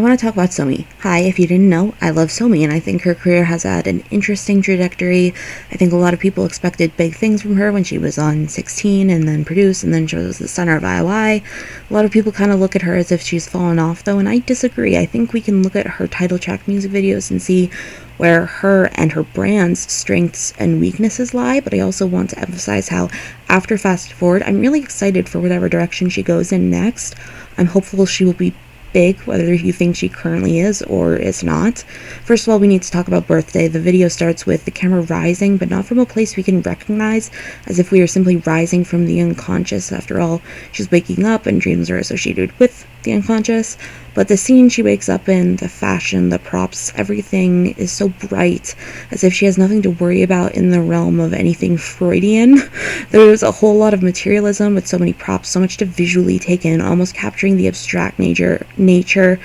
want to talk about Somi. Hi, if you didn't know, I love Somi, and I think her career has had an interesting trajectory. I think a lot of people expected big things from her when she was on 16 and then produced, and then she was the center of I.O.I. A lot of people kind of look at her as if she's fallen off, though, and I disagree. I think we can look at her title track music videos and see where her and her brand's strengths and weaknesses lie, but I also want to emphasize how, after Fast Forward, I'm really excited for whatever direction she goes in next. I'm hopeful she will be big, whether you think she currently is or is not. First of all, we need to talk about Birthday. The video starts with the camera rising, but not from a place we can recognize, as if we are simply rising from the unconscious. After all, she's waking up and dreams are associated with the unconscious. But the scene she wakes up in, the fashion, the props, everything is so bright, as if she has nothing to worry about in the realm of anything Freudian. There's a whole lot of materialism with so many props, so much to visually take in, almost capturing the abstract nature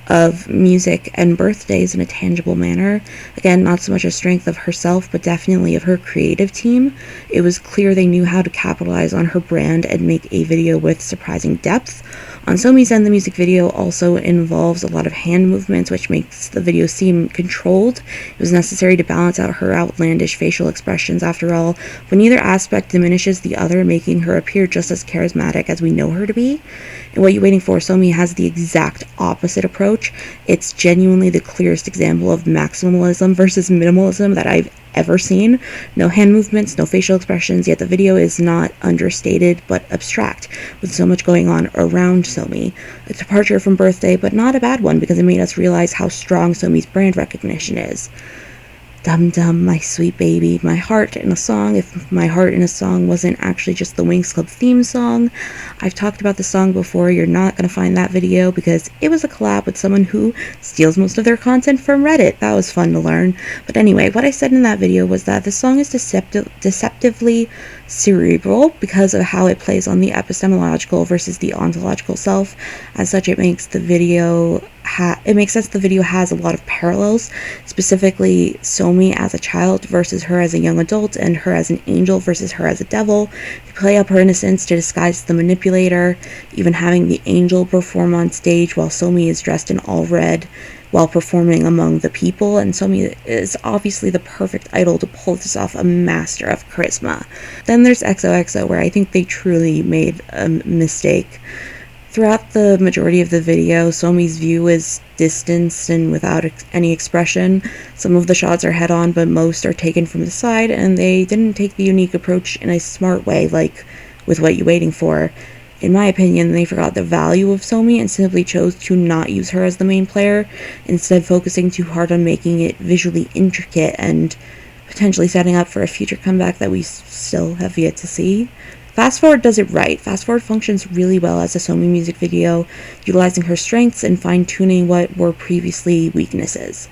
of music and birthdays in a tangible manner. Again, not so much a strength of herself, but definitely of her creative team. It was clear they knew how to capitalize on her brand and make a video with surprising depth. On Somi's end, the music video also involves a lot of hand movements, which makes the video seem controlled. It was necessary to balance out her outlandish facial expressions. After all, but neither aspect diminishes the other, making her appear just as charismatic as we know her to be. And What You Waiting For? Somi has the exact opposite approach. It's genuinely the clearest example of maximalism versus minimalism that I've ever seen. No hand movements, no facial expressions, yet the video is not understated but abstract, with so much going on around Somi. A departure from Birthday, but not a bad one, because it made us realize how strong Somi's brand recognition is. Dum Dum, my sweet baby, my heart in a song. If my heart in a song wasn't actually just the Winx Club theme song. I've talked about the song before. You're not going to find that video because it was a collab with someone who steals most of their content from Reddit. That was fun to learn. But anyway, what I said in that video was that the song is deceptively cerebral because of how it plays on the epistemological versus the ontological self. As such, it makes the video sense the video has a lot of parallels, specifically Somi as a child versus her as a young adult, and her as an angel versus her as a devil. They play up her innocence to disguise the manipulator, even having the angel perform on stage while Somi is dressed in all red while performing among the people, and Somi is obviously the perfect idol to pull this off, a master of charisma. Then there's XOXO, where I think they truly made a mistake. Throughout the majority of the video, Somi's view is distanced and without any expression. Some of the shots are head-on, but most are taken from the side, and they didn't take the unique approach in a smart way, like with What You Waiting For. In my opinion, they forgot the value of Somi and simply chose to not use her as the main player, instead focusing too hard on making it visually intricate and potentially setting up for a future comeback that we still have yet to see. Fast Forward does it right. Fast Forward functions really well as a Somi music video, utilizing her strengths and fine-tuning what were previously weaknesses.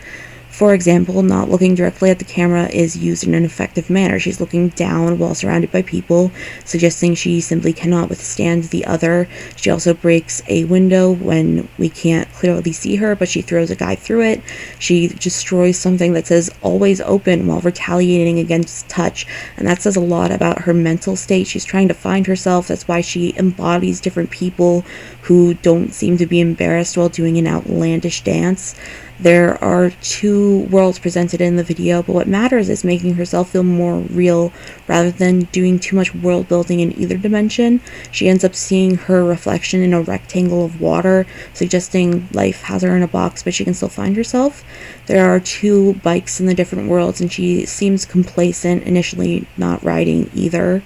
For example, not looking directly at the camera is used in an effective manner. She's looking down while surrounded by people, suggesting she simply cannot withstand the other. She also breaks a window when we can't clearly see her, but she throws a guy through it. She destroys something that says always open while retaliating against touch, and that says a lot about her mental state. She's trying to find herself. That's why she embodies different people who don't seem to be embarrassed while doing an outlandish dance. There are two worlds presented in the video, but what matters is making herself feel more real rather than doing too much world building in either dimension. She ends up seeing her reflection in a rectangle of water, suggesting life has her in a box, but she can still find herself. There are two bikes in the different worlds, and she seems complacent, initially not riding either.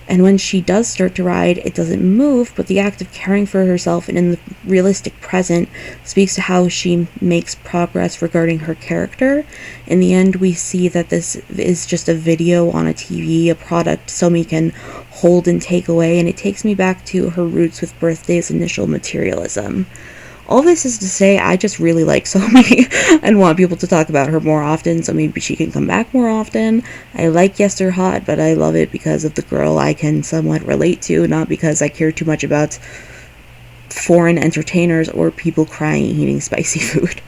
And when she does start to ride, it doesn't move, but the act of caring for herself and in the realistic present speaks to how she makes progress regarding her character. In the end, we see that this is just a video on a TV, a product Somi can hold and take away, and it takes me back to her roots with Birthday's initial materialism. All this is to say, I just really like Somi and want people to talk about her more often, so maybe she can come back more often. I like Yes They're Hot, but I love it because of the girl I can somewhat relate to, not because I care too much about foreign entertainers or people crying eating spicy food.